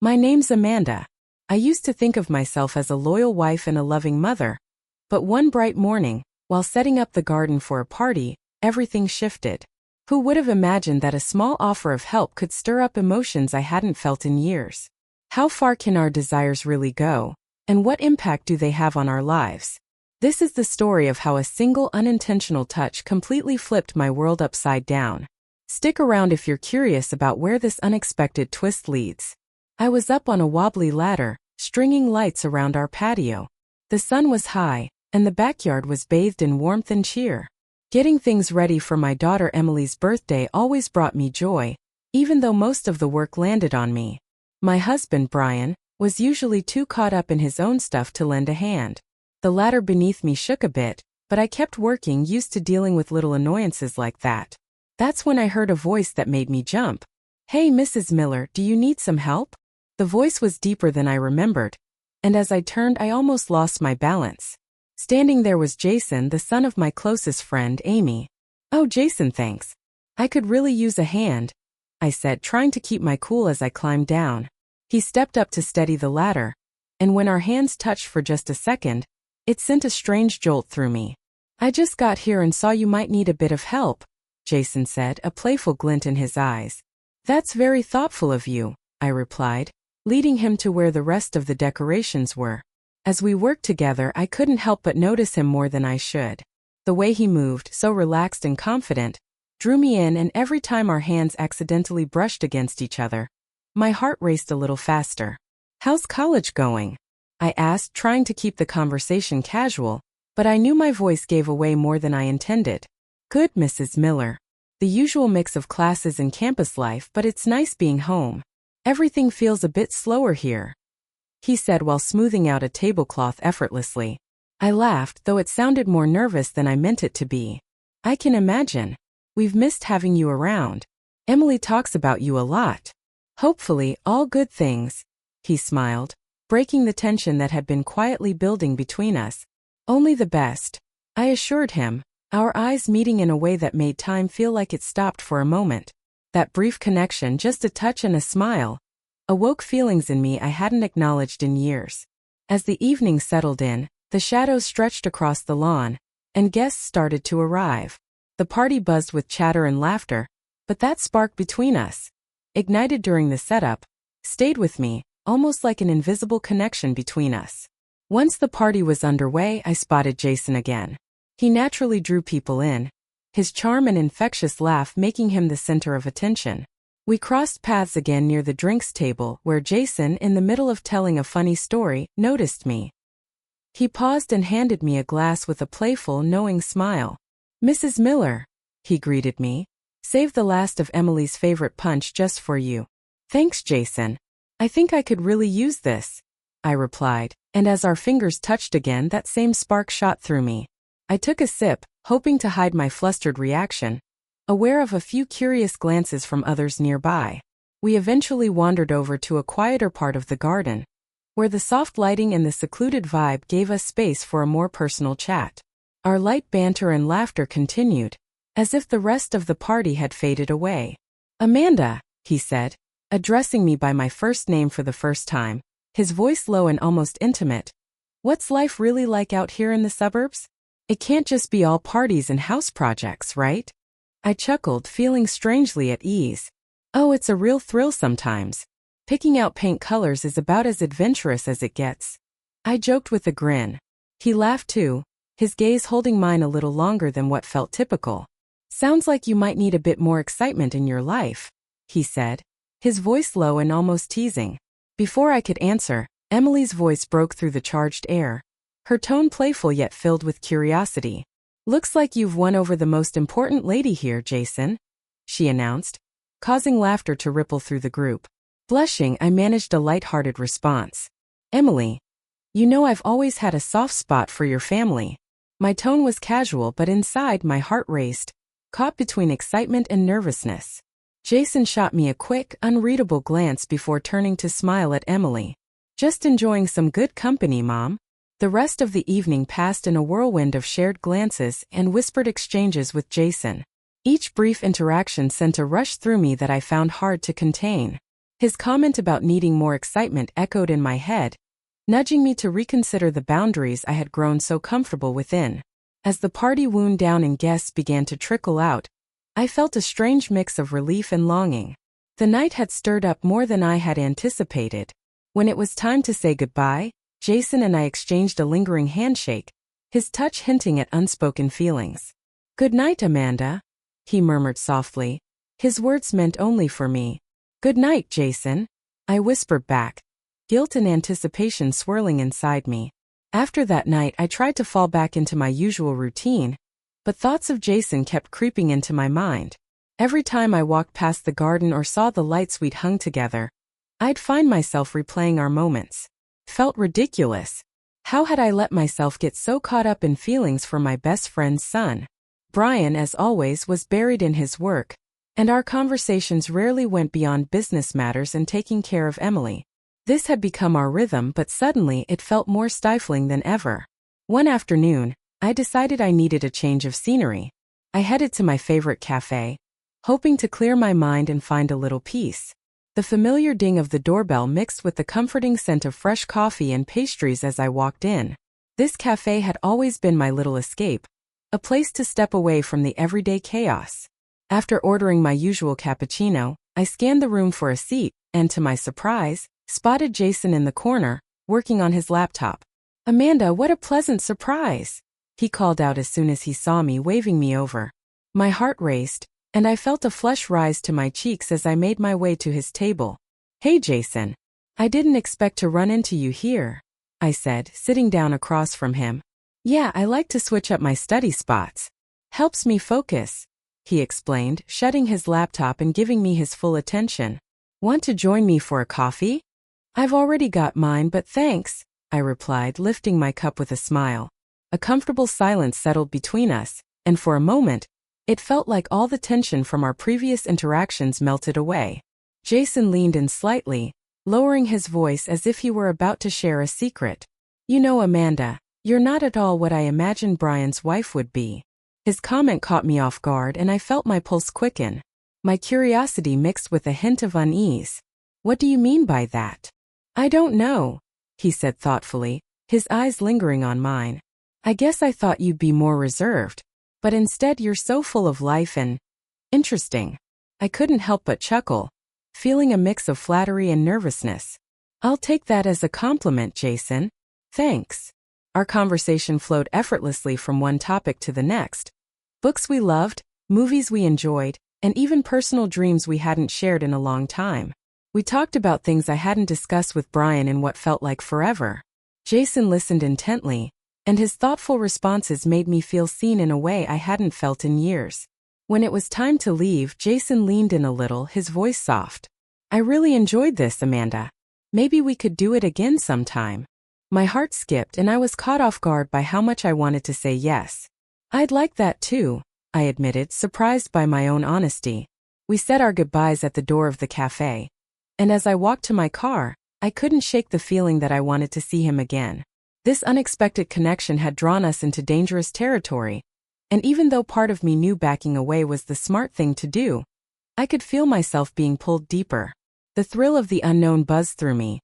My name's Amanda. I used to think of myself as a loyal wife and a loving mother. But one bright morning, while setting up the garden for a party, everything shifted. Who would have imagined that a small offer of help could stir up emotions I hadn't felt in years? How far can our desires really go? And what impact do they have on our lives? This is the story of how a single unintentional touch completely flipped my world upside down. Stick around if you're curious about where this unexpected twist leads. I was up on a wobbly ladder, stringing lights around our patio. The sun was high, and the backyard was bathed in warmth and cheer. Getting things ready for my daughter Emily's birthday always brought me joy, even though most of the work landed on me. My husband, Brian, was usually too caught up in his own stuff to lend a hand. The ladder beneath me shook a bit, but I kept working, used to dealing with little annoyances like that. That's when I heard a voice that made me jump. "Hey, Mrs. Miller, do you need some help?" The voice was deeper than I remembered, and as I turned I almost lost my balance. Standing there was Jason, the son of my closest friend, Amy. "Oh, Jason, thanks. I could really use a hand," I said, trying to keep my cool as I climbed down. He stepped up to steady the ladder, and when our hands touched for just a second, it sent a strange jolt through me. "I just got here and saw you might need a bit of help," Jason said, a playful glint in his eyes. "That's very thoughtful of you," I replied, leading him to where the rest of the decorations were. As we worked together, I couldn't help but notice him more than I should. The way he moved, so relaxed and confident, drew me in, and every time our hands accidentally brushed against each other, my heart raced a little faster. "How's college going?" I asked, trying to keep the conversation casual, but I knew my voice gave away more than I intended. "Good, Mrs. Miller. The usual mix of classes and campus life, but it's nice being home. Everything feels a bit slower here," he said while smoothing out a tablecloth effortlessly. I laughed, though it sounded more nervous than I meant it to be. "I can imagine. We've missed having you around. Emily talks about you a lot." "Hopefully, all good things," he smiled, breaking the tension that had been quietly building between us. "Only the best," I assured him, our eyes meeting in a way that made time feel like it stopped for a moment. That brief connection, just a touch and a smile, awoke feelings in me I hadn't acknowledged in years. As the evening settled in, the shadows stretched across the lawn, and guests started to arrive. The party buzzed with chatter and laughter, but that spark between us, ignited during the setup, stayed with me, almost like an invisible connection between us. Once the party was underway, I spotted Jason again. He naturally drew people in, his charm and infectious laugh making him the center of attention. We crossed paths again near the drinks table, where Jason, in the middle of telling a funny story, noticed me. He paused and handed me a glass with a playful, knowing smile. "Mrs. Miller," he greeted me, "saved the last of Emily's favorite punch just for you." "Thanks, Jason. I think I could really use this," I replied, and as our fingers touched again, that same spark shot through me. I took a sip, hoping to hide my flustered reaction, aware of a few curious glances from others nearby. We eventually wandered over to a quieter part of the garden, where the soft lighting and the secluded vibe gave us space for a more personal chat. Our light banter and laughter continued, as if the rest of the party had faded away. "Amanda," he said, addressing me by my first name for the first time, his voice low and almost intimate. "What's life really like out here in the suburbs? It can't just be all parties and house projects, right?" I chuckled, feeling strangely at ease. "Oh, it's a real thrill sometimes. Picking out paint colors is about as adventurous as it gets," I joked with a grin. He laughed too, his gaze holding mine a little longer than what felt typical. "Sounds like you might need a bit more excitement in your life," he said, his voice low and almost teasing. Before I could answer, Emily's voice broke through the charged air, her tone playful yet filled with curiosity. "Looks like you've won over the most important lady here, Jason," she announced, causing laughter to ripple through the group. Blushing, I managed a light-hearted response. "Emily, you know I've always had a soft spot for your family." My tone was casual, but inside my heart raced, caught between excitement and nervousness. Jason shot me a quick, unreadable glance before turning to smile at Emily. "Just enjoying some good company, Mom." The rest of the evening passed in a whirlwind of shared glances and whispered exchanges with Jason. Each brief interaction sent a rush through me that I found hard to contain. His comment about needing more excitement echoed in my head, nudging me to reconsider the boundaries I had grown so comfortable within. As the party wound down and guests began to trickle out, I felt a strange mix of relief and longing. The night had stirred up more than I had anticipated. When it was time to say goodbye, Jason and I exchanged a lingering handshake, his touch hinting at unspoken feelings. "Good night, Amanda," he murmured softly. His words meant only for me. "Good night, Jason," I whispered back, guilt and anticipation swirling inside me. After that night, I tried to fall back into my usual routine, but thoughts of Jason kept creeping into my mind. Every time I walked past the garden or saw the lights we'd hung together, I'd find myself replaying our moments. Felt ridiculous. How had I let myself get so caught up in feelings for my best friend's son? Brian, as always, was buried in his work, and our conversations rarely went beyond business matters and taking care of Emily. This had become our rhythm, but suddenly it felt more stifling than ever. One afternoon, I decided I needed a change of scenery. I headed to my favorite cafe, hoping to clear my mind and find a little peace. The familiar ding of the doorbell mixed with the comforting scent of fresh coffee and pastries as I walked in. This cafe had always been my little escape, a place to step away from the everyday chaos. After ordering my usual cappuccino, I scanned the room for a seat, and to my surprise, spotted Jason in the corner, working on his laptop. "Amanda, what a pleasant surprise," he called out as soon as he saw me, waving me over. My heart raced, and I felt a flush rise to my cheeks as I made my way to his table. "Hey Jason, I didn't expect to run into you here," I said, sitting down across from him. "Yeah, I like to switch up my study spots. Helps me focus," he explained, shutting his laptop and giving me his full attention. "Want to join me for a coffee?" "I've already got mine, but thanks," I replied, lifting my cup with a smile. A comfortable silence settled between us, and for a moment, it felt like all the tension from our previous interactions melted away. Jason leaned in slightly, lowering his voice as if he were about to share a secret. "You know, Amanda, you're not at all what I imagined Brian's wife would be." His comment caught me off guard, and I felt my pulse quicken. My curiosity mixed with a hint of unease. "What do you mean by that?" "I don't know," he said thoughtfully, his eyes lingering on mine. "I guess I thought you'd be more reserved, but instead you're so full of life and interesting." I couldn't help but chuckle, feeling a mix of flattery and nervousness. "I'll take that as a compliment, Jason. Thanks." Our conversation flowed effortlessly from one topic to the next. Books we loved, movies we enjoyed, and even personal dreams we hadn't shared in a long time. We talked about things I hadn't discussed with Brian in what felt like forever. Jason listened intently, and his thoughtful responses made me feel seen in a way I hadn't felt in years. When it was time to leave, Jason leaned in a little, his voice soft. "I really enjoyed this, Amanda. Maybe we could do it again sometime." My heart skipped, and I was caught off guard by how much I wanted to say yes. "I'd like that too," I admitted, surprised by my own honesty. We said our goodbyes at the door of the cafe, and as I walked to my car, I couldn't shake the feeling that I wanted to see him again. This unexpected connection had drawn us into dangerous territory, and even though part of me knew backing away was the smart thing to do, I could feel myself being pulled deeper. The thrill of the unknown buzzed through me,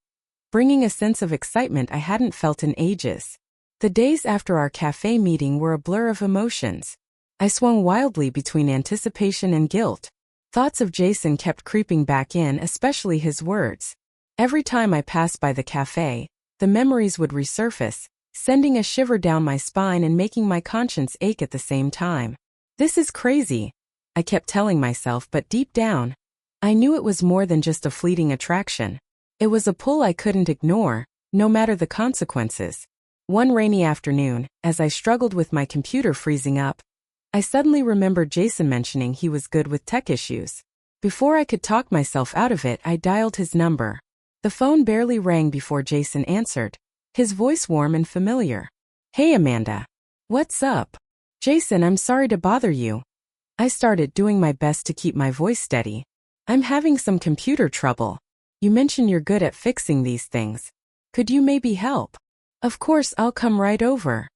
bringing a sense of excitement I hadn't felt in ages. The days after our cafe meeting were a blur of emotions. I swung wildly between anticipation and guilt. Thoughts of Jason kept creeping back in, especially his words. Every time I passed by the cafe, the memories would resurface, sending a shiver down my spine and making my conscience ache at the same time. "This is crazy," I kept telling myself, but deep down, I knew it was more than just a fleeting attraction. It was a pull I couldn't ignore, no matter the consequences. One rainy afternoon, as I struggled with my computer freezing up, I suddenly remembered Jason mentioning he was good with tech issues. Before I could talk myself out of it, I dialed his number. The phone barely rang before Jason answered, his voice warm and familiar. "Hey Amanda. What's up?" "Jason, I'm sorry to bother you." I started, doing my best to keep my voice steady. "I'm having some computer trouble. You mentioned you're good at fixing these things. Could you maybe help?" "Of course, I'll come right over,"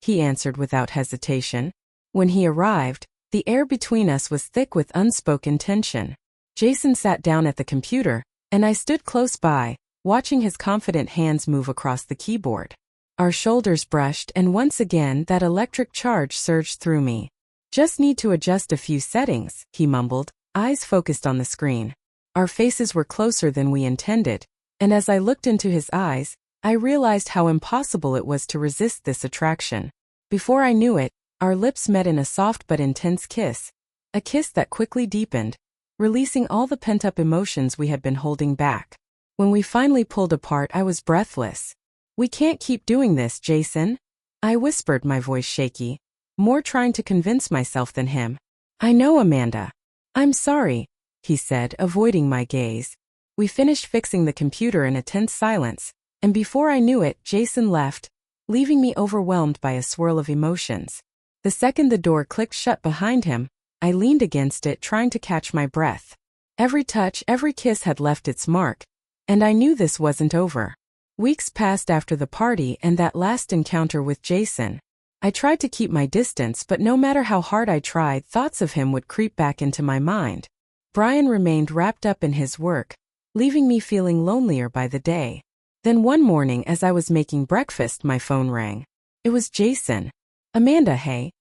he answered without hesitation. When he arrived, the air between us was thick with unspoken tension. Jason sat down at the computer, and I stood close by, watching his confident hands move across the keyboard. Our shoulders brushed, and once again that electric charge surged through me. "Just need to adjust a few settings," he mumbled, eyes focused on the screen. Our faces were closer than we intended, and as I looked into his eyes, I realized how impossible it was to resist this attraction. Before I knew it, our lips met in a soft but intense kiss, a kiss that quickly deepened, releasing all the pent-up emotions we had been holding back. When we finally pulled apart, I was breathless. "We can't keep doing this, Jason," I whispered, my voice shaky, more trying to convince myself than him. "I know, Amanda. I'm sorry," he said, avoiding my gaze. We finished fixing the computer in a tense silence, and before I knew it, Jason left, leaving me overwhelmed by a swirl of emotions. The second the door clicked shut behind him, I leaned against it, trying to catch my breath. Every touch, every kiss had left its mark, and I knew this wasn't over. Weeks passed after the party and that last encounter with Jason. I tried to keep my distance, but no matter how hard I tried, thoughts of him would creep back into my mind. Brian remained wrapped up in his work, leaving me feeling lonelier by the day. Then one morning, as I was making breakfast, my phone rang. It was Jason. "Amanda, hey."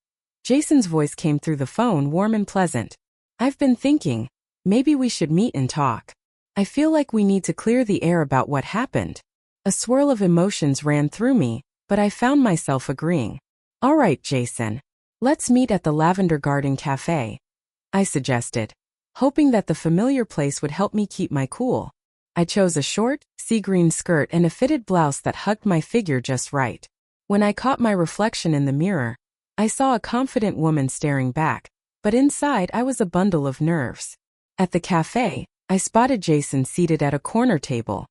Jason's voice came through the phone, warm and pleasant. "I've been thinking, maybe we should meet and talk. I feel like we need to clear the air about what happened." A swirl of emotions ran through me, but I found myself agreeing. "All right, Jason. Let's meet at the Lavender Garden Cafe," I suggested, hoping that the familiar place would help me keep my cool. I chose a short, sea green skirt and a fitted blouse that hugged my figure just right. When I caught my reflection in the mirror, I saw a confident woman staring back, but inside I was a bundle of nerves. At the cafe, I spotted Jason seated at a corner table.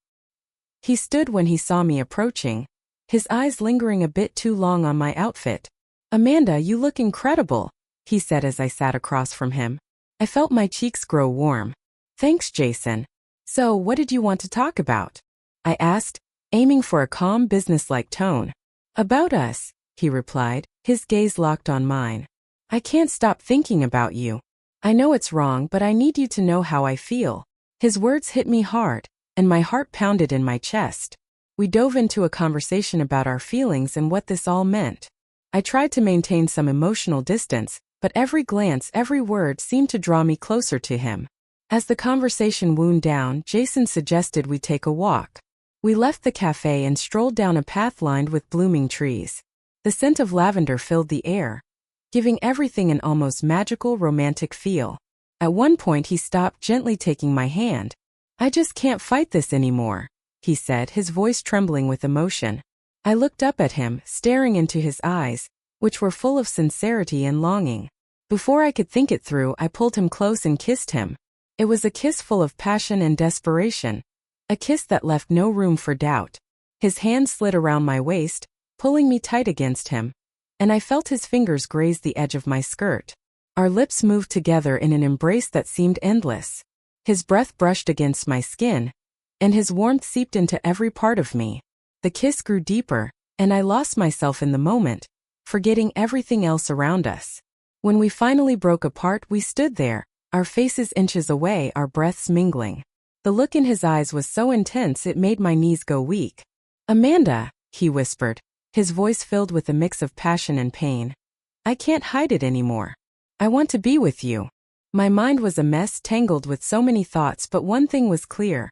He stood when he saw me approaching, his eyes lingering a bit too long on my outfit. "Amanda, you look incredible," he said as I sat across from him. I felt my cheeks grow warm. "Thanks, Jason. So, what did you want to talk about?" I asked, aiming for a calm, businesslike tone. "About us," he replied, his gaze locked on mine. "I can't stop thinking about you. I know it's wrong, but I need you to know how I feel." His words hit me hard, and my heart pounded in my chest. We dove into a conversation about our feelings and what this all meant. I tried to maintain some emotional distance, but every glance, every word seemed to draw me closer to him. As the conversation wound down, Jason suggested we take a walk. We left the cafe and strolled down a path lined with blooming trees. The scent of lavender filled the air, giving everything an almost magical, romantic feel. At one point he stopped, gently taking my hand. "I just can't fight this anymore," he said, his voice trembling with emotion. I looked up at him, staring into his eyes, which were full of sincerity and longing. Before I could think it through, I pulled him close and kissed him. It was a kiss full of passion and desperation, a kiss that left no room for doubt. His hand slid around my waist, pulling me tight against him, and I felt his fingers graze the edge of my skirt. Our lips moved together in an embrace that seemed endless. His breath brushed against my skin, and his warmth seeped into every part of me. The kiss grew deeper, and I lost myself in the moment, forgetting everything else around us. When we finally broke apart, we stood there, our faces inches away, our breaths mingling. The look in his eyes was so intense it made my knees go weak. "Amanda," he whispered, his voice filled with a mix of passion and pain. "I can't hide it anymore. I want to be with you." My mind was a mess, tangled with so many thoughts, but one thing was clear.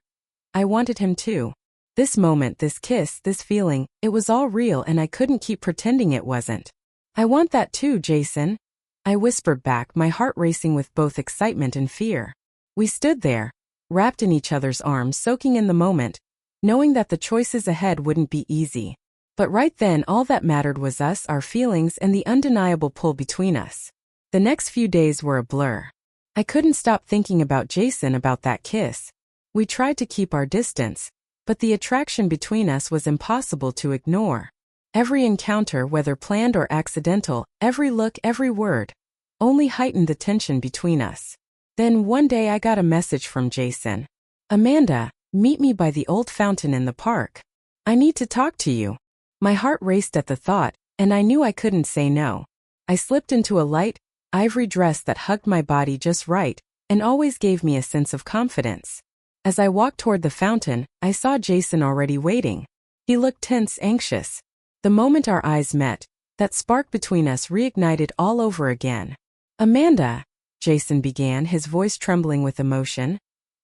I wanted him too. This moment, this kiss, this feeling, it was all real, and I couldn't keep pretending it wasn't. "I want that too, Jason," I whispered back, my heart racing with both excitement and fear. We stood there, wrapped in each other's arms, soaking in the moment, knowing that the choices ahead wouldn't be easy. But right then, all that mattered was us, our feelings, and the undeniable pull between us. The next few days were a blur. I couldn't stop thinking about Jason, about that kiss. We tried to keep our distance, but the attraction between us was impossible to ignore. Every encounter, whether planned or accidental, every look, every word, only heightened the tension between us. Then one day I got a message from Jason. "Amanda, meet me by the old fountain in the park. I need to talk to you." My heart raced at the thought, and I knew I couldn't say no. I slipped into a light, ivory dress that hugged my body just right, and always gave me a sense of confidence. As I walked toward the fountain, I saw Jason already waiting. He looked tense, anxious. The moment our eyes met, that spark between us reignited all over again. "Amanda," Jason began, his voice trembling with emotion.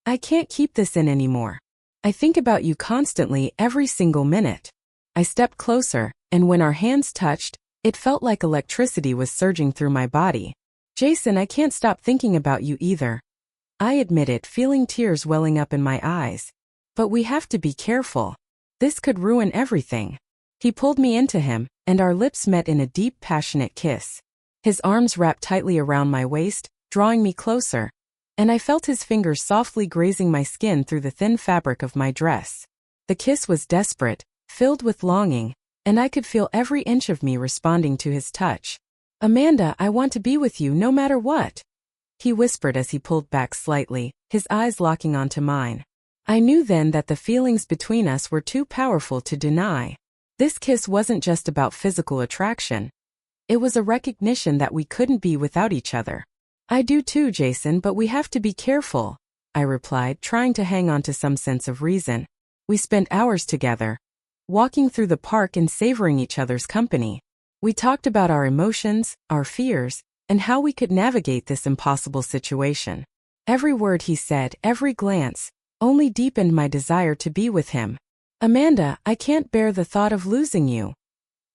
"I can't keep this in anymore. I think about you constantly, every single minute." I stepped closer, and when our hands touched, it felt like electricity was surging through my body. "Jason, I can't stop thinking about you either," I admitted, feeling tears welling up in my eyes. "But we have to be careful. This could ruin everything." He pulled me into him, and our lips met in a deep, passionate kiss. His arms wrapped tightly around my waist, drawing me closer, and I felt his fingers softly grazing my skin through the thin fabric of my dress. The kiss was desperate, filled with longing, and I could feel every inch of me responding to his touch. "Amanda, I want to be with you no matter what," he whispered as he pulled back slightly, his eyes locking onto mine. I knew then that the feelings between us were too powerful to deny. This kiss wasn't just about physical attraction. It was a recognition that we couldn't be without each other. "I do too, Jason, but we have to be careful," I replied, trying to hang on to some sense of reason. We spent hours together, walking through the park and savoring each other's company. We talked about our emotions, our fears, and how we could navigate this impossible situation. Every word he said, every glance, only deepened my desire to be with him. "Amanda, I can't bear the thought of losing you,"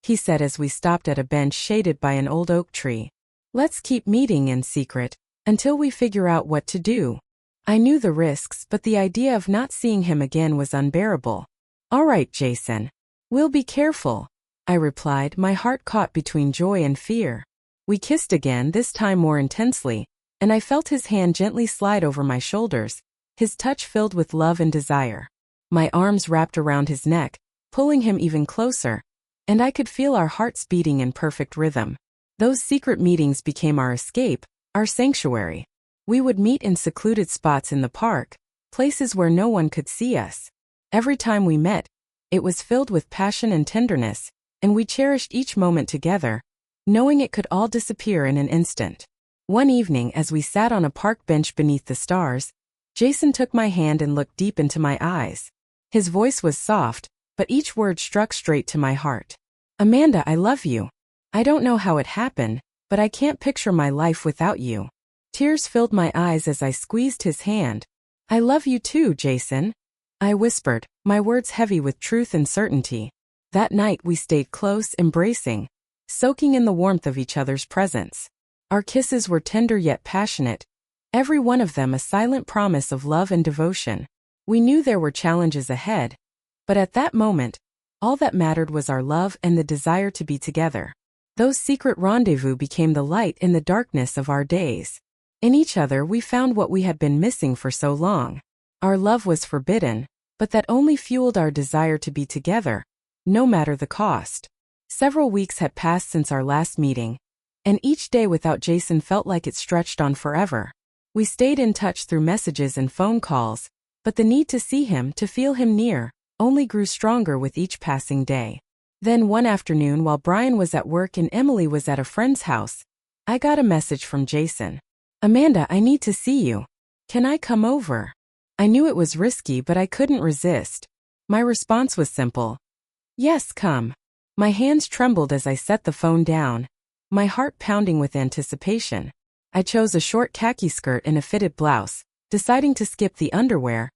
he said as we stopped at a bench shaded by an old oak tree. "Let's keep meeting in secret, until we figure out what to do." I knew the risks, but the idea of not seeing him again was unbearable. "All right, Jason. We'll be careful," I replied, my heart caught between joy and fear. We kissed again, this time more intensely, and I felt his hand gently slide over my shoulders, his touch filled with love and desire. My arms wrapped around his neck, pulling him even closer, and I could feel our hearts beating in perfect rhythm. Those secret meetings became our escape, our sanctuary. We would meet in secluded spots in the park, places where no one could see us. Every time we met, it was filled with passion and tenderness, and we cherished each moment together, knowing it could all disappear in an instant. One evening, as we sat on a park bench beneath the stars, Jason took my hand and looked deep into my eyes. His voice was soft, but each word struck straight to my heart. "Amanda, I love you. I don't know how it happened, but I can't picture my life without you." Tears filled my eyes as I squeezed his hand. "I love you too, Jason," I whispered, my words heavy with truth and certainty. That night we stayed close, embracing, soaking in the warmth of each other's presence. Our kisses were tender yet passionate, every one of them a silent promise of love and devotion. We knew there were challenges ahead, but at that moment, all that mattered was our love and the desire to be together. Those secret rendezvous became the light in the darkness of our days. In each other we found what we had been missing for so long. Our love was forbidden, but that only fueled our desire to be together, no matter the cost. Several weeks had passed since our last meeting, and each day without Jason felt like it stretched on forever. We stayed in touch through messages and phone calls, but the need to see him, to feel him near, only grew stronger with each passing day. Then one afternoon, while Brian was at work and Emily was at a friend's house, I got a message from Jason. "Amanda, I need to see you. Can I come over?" I knew it was risky, but I couldn't resist. My response was simple. "Yes, come." My hands trembled as I set the phone down, my heart pounding with anticipation. I chose a short khaki skirt and a fitted blouse, deciding to skip the underwear,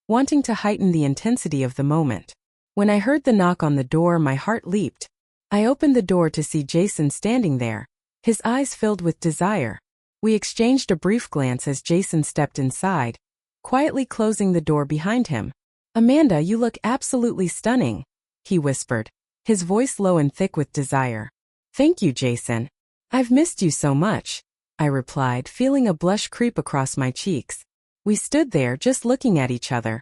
wanting to heighten the intensity of the moment. When I heard the knock on the door, my heart leaped. I opened the door to see Jason standing there, his eyes filled with desire. We exchanged a brief glance as Jason stepped inside, quietly closing the door behind him. "Amanda, you look absolutely stunning," he whispered, his voice low and thick with desire. "Thank you, Jason. I've missed you so much," I replied, feeling a blush creep across my cheeks. We stood there just looking at each other,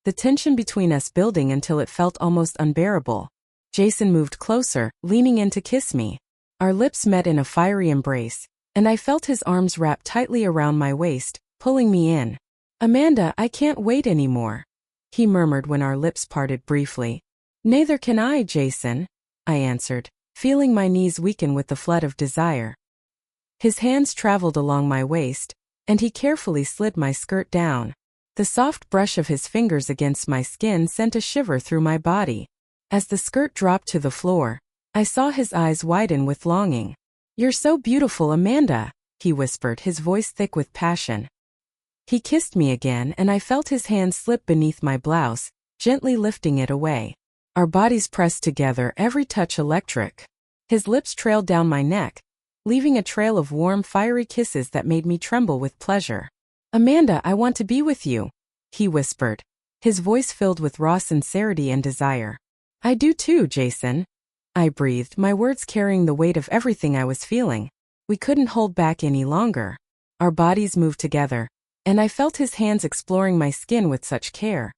the tension between us building until it felt almost unbearable. Jason moved closer, leaning in to kiss me. Our lips met in a fiery embrace, and I felt his arms wrap tightly around my waist, pulling me in. "Amanda, I can't wait anymore," he murmured when our lips parted briefly. "Neither can I, Jason," I answered, feeling my knees weaken with the flood of desire. His hands traveled along my waist, and he carefully slid my skirt down. The soft brush of his fingers against my skin sent a shiver through my body. As the skirt dropped to the floor, I saw his eyes widen with longing. "You're so beautiful, Amanda," he whispered, his voice thick with passion. He kissed me again and I felt his hand slip beneath my blouse, gently lifting it away. Our bodies pressed together, every touch electric. His lips trailed down my neck, leaving a trail of warm, fiery kisses that made me tremble with pleasure. "Amanda, I want to be with you," he whispered, his voice filled with raw sincerity and desire. "I do too, Jason," I breathed, my words carrying the weight of everything I was feeling. We couldn't hold back any longer. Our bodies moved together, and I felt his hands exploring my skin with such care.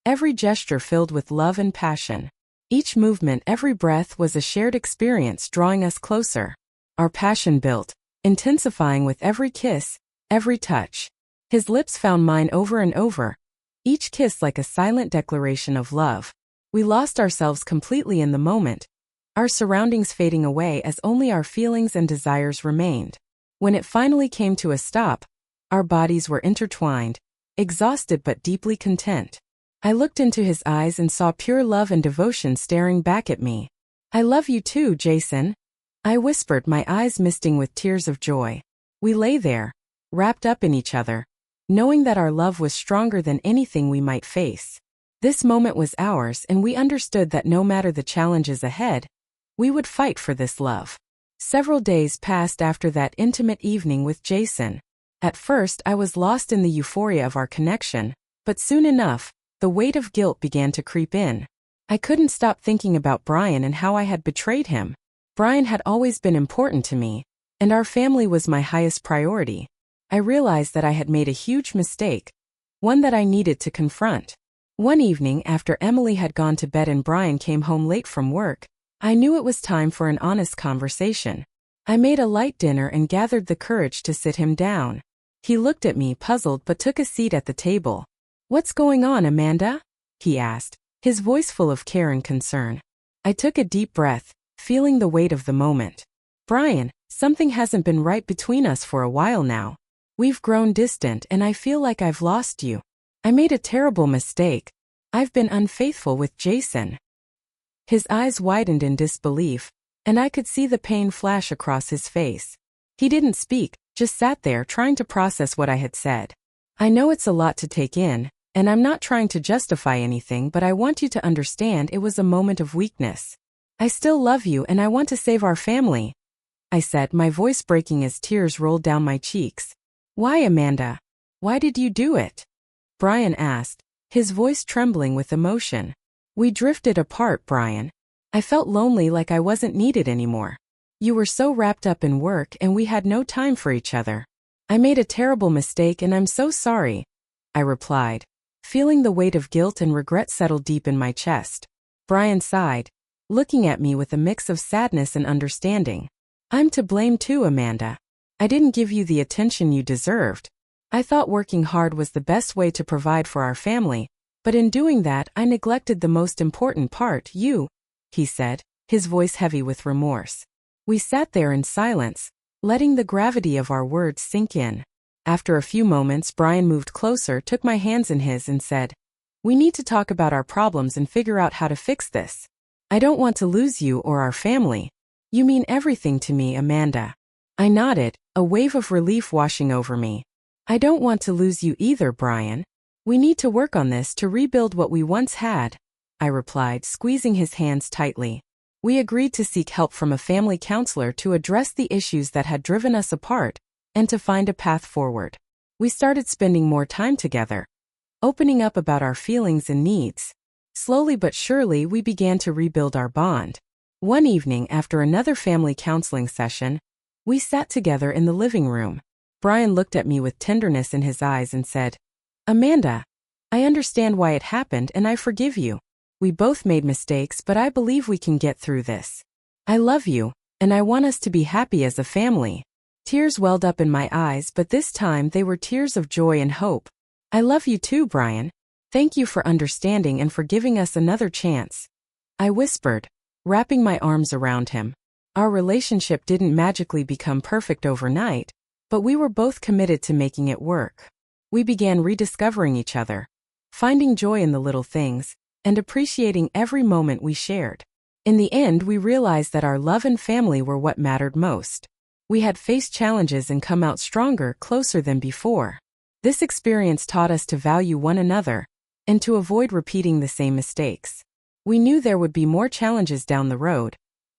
Every gesture filled with love and passion. Each movement, every breath was a shared experience drawing us closer. Our passion built, intensifying with every kiss, every touch. His lips found mine over and over, each kiss like a silent declaration of love. We lost ourselves completely in the moment, our surroundings fading away as only our feelings and desires remained. When it finally came to a stop, our bodies were intertwined, exhausted but deeply content. I looked into his eyes and saw pure love and devotion staring back at me. "I love you too, Jason," I whispered, my eyes misting with tears of joy. We lay there, wrapped up in each other, knowing that our love was stronger than anything we might face. This moment was ours, and we understood that no matter the challenges ahead, we would fight for this love. Several days passed after that intimate evening with Jason. At first, I was lost in the euphoria of our connection, but soon enough, the weight of guilt began to creep in. I couldn't stop thinking about Brian and how I had betrayed him. Brian had always been important to me, and our family was my highest priority. I realized that I had made a huge mistake, one that I needed to confront. One evening, after Emily had gone to bed and Brian came home late from work, I knew it was time for an honest conversation. I made a light dinner and gathered the courage to sit him down. He looked at me, puzzled, but took a seat at the table. "What's going on, Amanda?" he asked, his voice full of care and concern. I took a deep breath, feeling the weight of the moment. "Brian, something hasn't been right between us for a while now. We've grown distant and I feel like I've lost you. I made a terrible mistake. I've been unfaithful with Jason." His eyes widened in disbelief, and I could see the pain flash across his face. He didn't speak, just sat there trying to process what I had said. "I know it's a lot to take in, and I'm not trying to justify anything, but I want you to understand it was a moment of weakness. I still love you and I want to save our family," I said, my voice breaking as tears rolled down my cheeks. "Why, Amanda? Why did you do it?" Brian asked, his voice trembling with emotion. "We drifted apart, Brian. I felt lonely, like I wasn't needed anymore. You were so wrapped up in work and we had no time for each other. I made a terrible mistake and I'm so sorry," I replied, feeling the weight of guilt and regret settle deep in my chest. Brian sighed, looking at me with a mix of sadness and understanding. "I'm to blame too, Amanda. I didn't give you the attention you deserved. I thought working hard was the best way to provide for our family, but in doing that I neglected the most important part, you," he said, his voice heavy with remorse. We sat there in silence, letting the gravity of our words sink in. After a few moments, Brian moved closer, took my hands in his and said, "We need to talk about our problems and figure out how to fix this. I don't want to lose you or our family. You mean everything to me, Amanda." I nodded, a wave of relief washing over me. "I don't want to lose you either, Brian. We need to work on this to rebuild what we once had," I replied, squeezing his hands tightly. We agreed to seek help from a family counselor to address the issues that had driven us apart and to find a path forward. We started spending more time together, opening up about our feelings and needs. Slowly but surely, we began to rebuild our bond. One evening, after another family counseling session, we sat together in the living room. Brian looked at me with tenderness in his eyes and said, "Amanda, I understand why it happened and I forgive you. We both made mistakes, but I believe we can get through this. I love you, and I want us to be happy as a family." Tears welled up in my eyes, but this time they were tears of joy and hope. "I love you too, Brian. Thank you for understanding and for giving us another chance," I whispered, wrapping my arms around him. Our relationship didn't magically become perfect overnight, but we were both committed to making it work. We began rediscovering each other, finding joy in the little things, and appreciating every moment we shared. In the end, we realized that our love and family were what mattered most. We had faced challenges and come out stronger, closer than before. This experience taught us to value one another and to avoid repeating the same mistakes. We knew there would be more challenges down the road,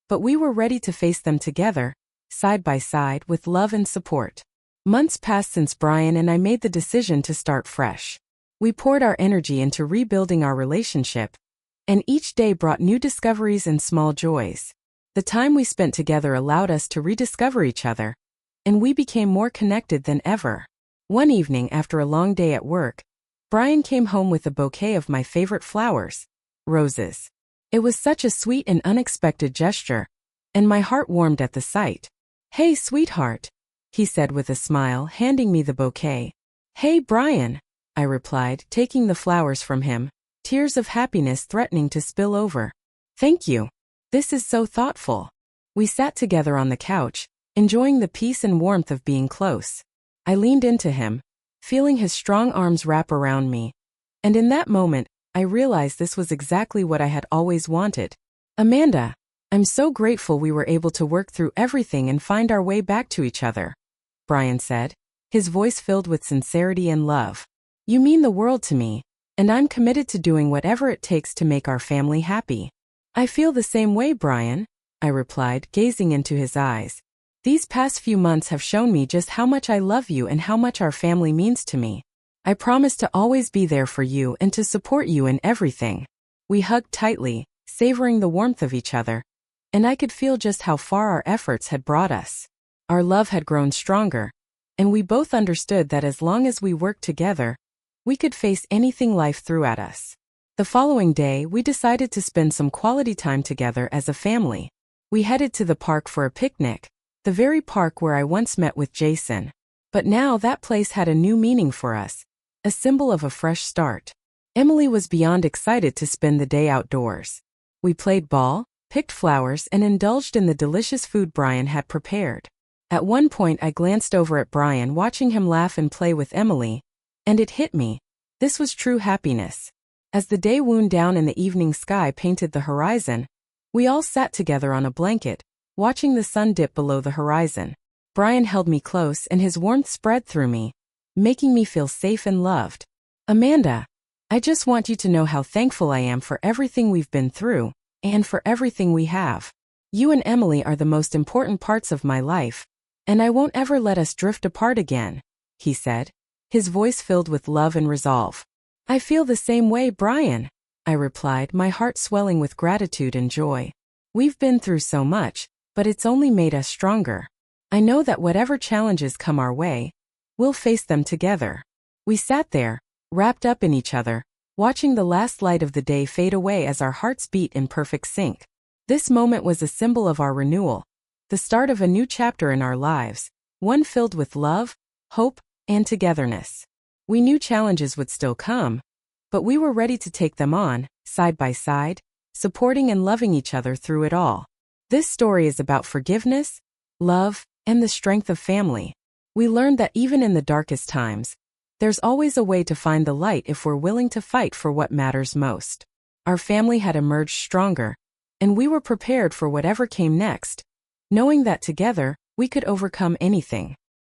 but we were ready to face them together, side by side, with love and support. Months passed since Brian and I made the decision to start fresh. We poured our energy into rebuilding our relationship, and each day brought new discoveries and small joys. The time we spent together allowed us to rediscover each other, and we became more connected than ever. One evening after a long day at work, Brian came home with a bouquet of my favorite flowers, roses. It was such a sweet and unexpected gesture, and my heart warmed at the sight. "Hey, sweetheart," he said with a smile, handing me the bouquet. "Hey, Brian," I replied, taking the flowers from him, tears of happiness threatening to spill over. "Thank you. This is so thoughtful." We sat together on the couch, enjoying the peace and warmth of being close. I leaned into him, feeling his strong arms wrap around me, and in that moment, I realized this was exactly what I had always wanted. "Amanda, I'm so grateful we were able to work through everything and find our way back to each other," Brian said, his voice filled with sincerity and love. "You mean the world to me, and I'm committed to doing whatever it takes to make our family happy." "I feel the same way, Brian," I replied, gazing into his eyes. "These past few months have shown me just how much I love you and how much our family means to me. I promise to always be there for you and to support you in everything." We hugged tightly, savoring the warmth of each other, and I could feel just how far our efforts had brought us. Our love had grown stronger, and we both understood that as long as we worked together, we could face anything life threw at us. The following day, we decided to spend some quality time together as a family. We headed to the park for a picnic, the very park where I once met with Jason. But now that place had a new meaning for us, a symbol of a fresh start. Emily was beyond excited to spend the day outdoors. We played ball, picked flowers, and indulged in the delicious food Brian had prepared. At one point, I glanced over at Brian, watching him laugh and play with Emily, and it hit me. This was true happiness. As the day wound down and the evening sky painted the horizon, we all sat together on a blanket, watching the sun dip below the horizon. Brian held me close and his warmth spread through me, making me feel safe and loved. "Amanda, I just want you to know how thankful I am for everything we've been through, and for everything we have. You and Emily are the most important parts of my life, and I won't ever let us drift apart again," he said, his voice filled with love and resolve. "I feel the same way, Brian," I replied, my heart swelling with gratitude and joy. "We've been through so much, but it's only made us stronger. I know that whatever challenges come our way, we'll face them together." We sat there, wrapped up in each other, watching the last light of the day fade away as our hearts beat in perfect sync. This moment was a symbol of our renewal, the start of a new chapter in our lives, one filled with love, hope, and togetherness. We knew challenges would still come, but we were ready to take them on, side by side, supporting and loving each other through it all. This story is about forgiveness, love, and the strength of family. We learned that even in the darkest times, there's always a way to find the light if we're willing to fight for what matters most. Our family had emerged stronger, and we were prepared for whatever came next, knowing that together, we could overcome anything.